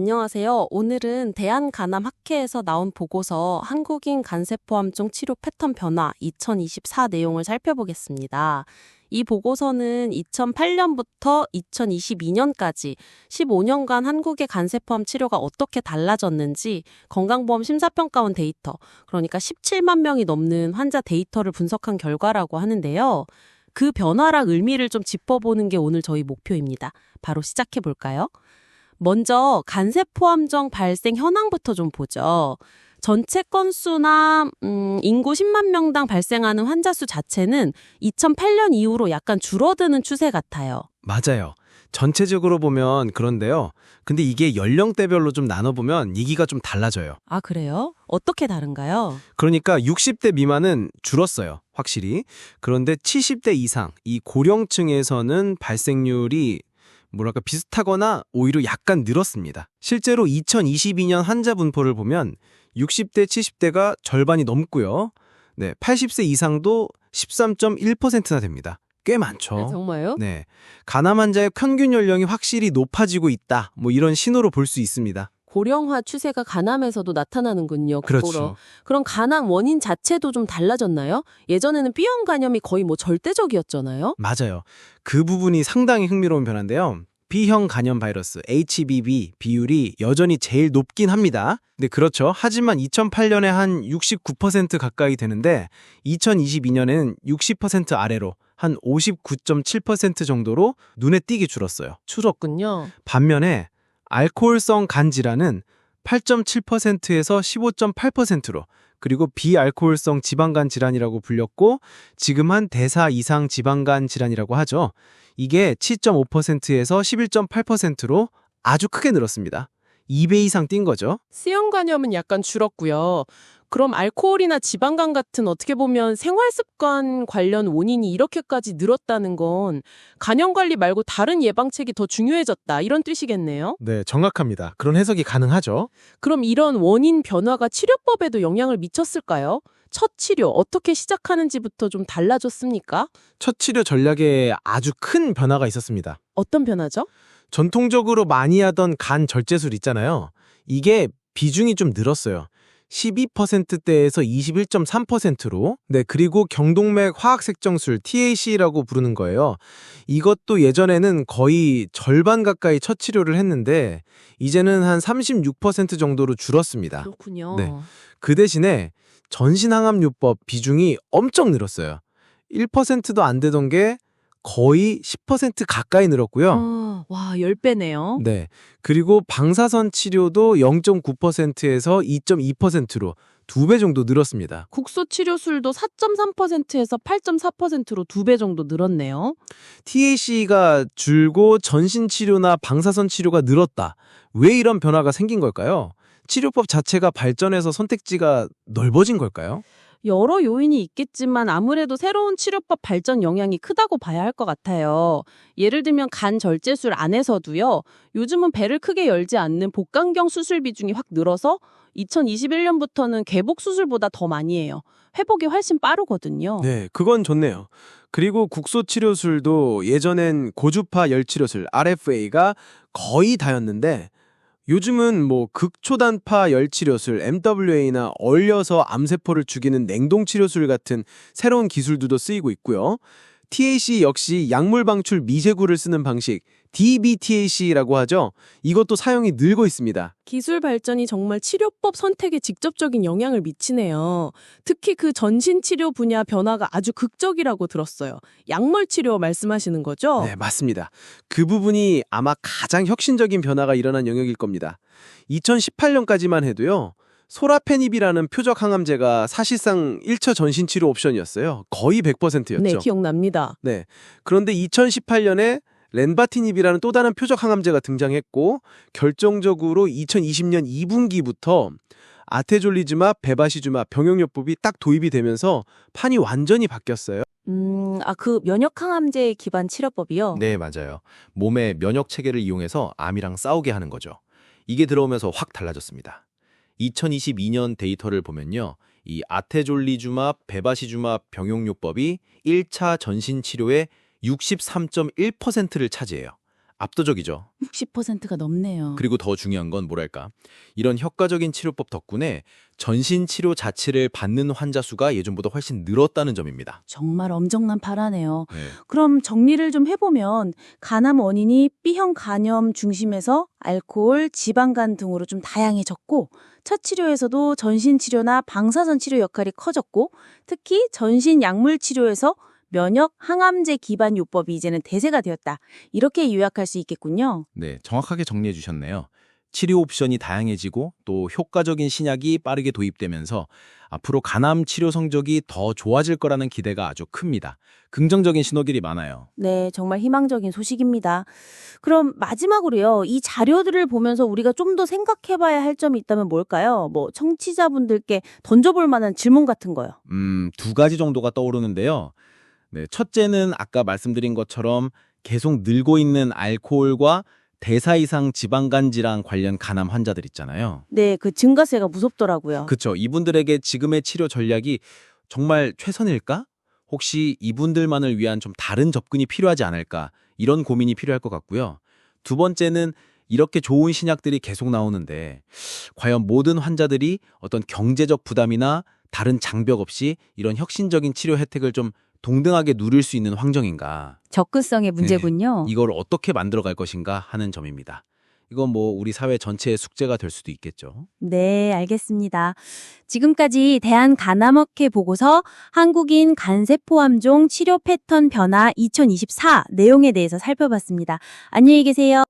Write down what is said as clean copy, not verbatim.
안녕하세요. 오늘은 대한간암학회에서 나온 보고서 한국인 간세포암종 치료 패턴 변화 2024 내용을 살펴보겠습니다. 이 보고서는 2008년부터 2022년까지 15년간 한국의 간세포암 치료가 어떻게 달라졌는지 건강보험 심사평가원 데이터, 그러니까 17만 명이 넘는 환자 데이터를 분석한 결과라고 하는데요. 그 변화랑 의미를 좀 짚어보는 게 오늘 저희 목표입니다. 바로 시작해 볼까요? 먼저 간세포암종 발생 현황부터 좀 보죠. 전체 건수나 인구 10만 명당 발생하는 환자 수 자체는 2008년 이후로 약간 줄어드는 추세 같아요. 맞아요. 전체적으로 보면 그런데요. 근데 이게 연령대별로 좀 나눠보면 얘기가 좀 달라져요. 아, 그래요? 어떻게 다른가요? 그러니까 60대 미만은 줄었어요. 확실히. 그런데 70대 이상, 이 고령층에서는 발생률이 뭐랄까 비슷하거나 오히려 약간 늘었습니다. 실제로 2022년 환자 분포를 보면 60대, 70대가 절반이 넘고요. 네, 80세 이상도 13.1%나 됩니다. 꽤 많죠. 정말요? 네, 간암 환자의 평균 연령이 확실히 높아지고 있다. 뭐 이런 신호로 볼 수 있습니다. 고령화 추세가 간암에서도 나타나는군요. 그렇죠. 그럼 간암 원인 자체도 좀 달라졌나요? 예전에는 B형 간염이 거의 절대적이었잖아요. 맞아요. 그 부분이 상당히 흥미로운 변화인데요. B형 간염 바이러스 HBV 비율이 여전히 제일 높긴 합니다. 네, 그렇죠. 하지만 2008년에 한 69% 가까이 되는데 2022년에는 60% 아래로 한 59.7% 정도로 눈에 띄게 줄었어요. 줄었군요. 반면에 알코올성 간 질환은 8.7%에서 15.8%로 그리고 비알코올성 지방간 질환이라고 불렸고 지금 한 대사 이상 지방간 질환이라고 하죠. 이게 7.5%에서 11.8%로 아주 크게 늘었습니다. 2배 이상 뛴 거죠. C형 간염은 약간 줄었고요. 그럼 알코올이나 지방간 같은 어떻게 보면 생활습관 관련 원인이 이렇게까지 늘었다는 건 간염 관리 말고 다른 예방책이 더 중요해졌다 이런 뜻이겠네요. 네, 정확합니다. 그런 해석이 가능하죠. 그럼 이런 원인 변화가 치료법에도 영향을 미쳤을까요? 첫 치료 어떻게 시작하는지부터 좀 달라졌습니까? 첫 치료 전략에 아주 큰 변화가 있었습니다. 어떤 변화죠? 전통적으로 많이 하던 간 절제술 있잖아요. 이게 비중이 좀 늘었어요. 12%대에서 21.3%로. 네, 그리고 경동맥 화학색정술 TAC라고 부르는 거예요. 이것도 예전에는 거의 절반 가까이 첫 치료를 했는데 이제는 한 36% 정도로 줄었습니다. 그렇군요. 네. 그 대신에 전신항암요법 비중이 엄청 늘었어요. 1%도 안 되던 게 거의 10% 가까이 늘었고요. 와, 10배네요. 네. 그리고 방사선 치료도 0.9%에서 2.2%로 2배 정도 늘었습니다. 국소 치료술도 4.3%에서 8.4%로 2배 정도 늘었네요. TAC가 줄고 전신 치료나 방사선 치료가 늘었다. 왜 이런 변화가 생긴 걸까요? 치료법 자체가 발전해서 선택지가 넓어진 걸까요? 여러 요인이 있겠지만 아무래도 새로운 치료법 발전 영향이 크다고 봐야 할 것 같아요. 예를 들면 간 절제술 안에서도요. 요즘은 배를 크게 열지 않는 복강경 수술 비중이 확 늘어서 2021년부터는 개복 수술보다 더 많이 해요. 회복이 훨씬 빠르거든요. 네, 그건 좋네요. 그리고 국소치료술도 예전엔 고주파 열치료술 RFA가 거의 다였는데 요즘은 뭐 극초단파 열치료술 MWA나 얼려서 암세포를 죽이는 냉동치료술 같은 새로운 기술들도 쓰이고 있고요. TAC 역시 약물 방출 미세구를 쓰는 방식 DBTAC라고 하죠. 이것도 사용이 늘고 있습니다. 기술 발전이 정말 치료법 선택에 직접적인 영향을 미치네요. 특히 그 전신 치료 분야 변화가 아주 극적이라고 들었어요. 약물 치료 말씀하시는 거죠? 네, 맞습니다. 그 부분이 아마 가장 혁신적인 변화가 일어난 영역일 겁니다. 2018년까지만 해도요. 소라페닙이라는 표적 항암제가 사실상 1차 전신 치료 옵션이었어요. 거의 100%였죠. 네, 기억납니다. 네. 그런데 2018년에 렌바티닙이라는 또 다른 표적 항암제가 등장했고 결정적으로 2020년 2분기부터 아테졸리즈맙, 베바시주맙 병용요법이 딱 도입이 되면서 판이 완전히 바뀌었어요. 그 면역항암제 기반 치료법이요? 네, 맞아요. 몸의 면역 체계를 이용해서 암이랑 싸우게 하는 거죠. 이게 들어오면서 확 달라졌습니다. 2022년 데이터를 보면요. 이 아테졸리주맙, 베바시주맙 병용요법이 1차 전신 치료의 63.1%를 차지해요. 압도적이죠. 60%가 넘네요. 그리고 더 중요한 건 뭐랄까. 이런 효과적인 치료법 덕분에 전신 치료 자체를 받는 환자 수가 예전보다 훨씬 늘었다는 점입니다. 정말 엄청난 파라네요. 네. 그럼 정리를 좀 해보면 간암 원인이 B형 간염 중심에서 알코올, 지방간 등으로 좀 다양해졌고 첫 치료에서도 전신 치료나 방사선 치료 역할이 커졌고 특히 전신 약물 치료에서 면역 항암제 기반 요법이 이제는 대세가 되었다. 이렇게 요약할 수 있겠군요. 네, 정확하게 정리해 주셨네요. 치료 옵션이 다양해지고 또 효과적인 신약이 빠르게 도입되면서 앞으로 간암 치료 성적이 더 좋아질 거라는 기대가 아주 큽니다. 긍정적인 신호들이 많아요. 네, 정말 희망적인 소식입니다. 그럼 마지막으로요. 이 자료들을 보면서 우리가 좀 더 생각해봐야 할 점이 있다면 뭘까요? 뭐 청취자분들께 던져볼 만한 질문 같은 거요. 두 가지 정도가 떠오르는데요. 네, 첫째는 아까 말씀드린 것처럼 계속 늘고 있는 알코올과 대사 이상 지방간 질환 관련 간암 환자들 있잖아요. 네, 그 증가세가 무섭더라고요. 그쵸. 이분들에게 지금의 치료 전략이 정말 최선일까? 혹시 이분들만을 위한 좀 다른 접근이 필요하지 않을까? 이런 고민이 필요할 것 같고요. 두 번째는 이렇게 좋은 신약들이 계속 나오는데 과연 모든 환자들이 어떤 경제적 부담이나 다른 장벽 없이 이런 혁신적인 치료 혜택을 좀 동등하게 누릴 수 있는 환경인가? 접근성의 문제군요. 이걸 어떻게 만들어갈 것인가 하는 점입니다. 이건 뭐 우리 사회 전체의 숙제가 될 수도 있겠죠. 네, 알겠습니다. 지금까지 대한간암학회 보고서 한국인 간세포암종 치료 패턴 변화 2024 내용에 대해서 살펴봤습니다. 안녕히 계세요.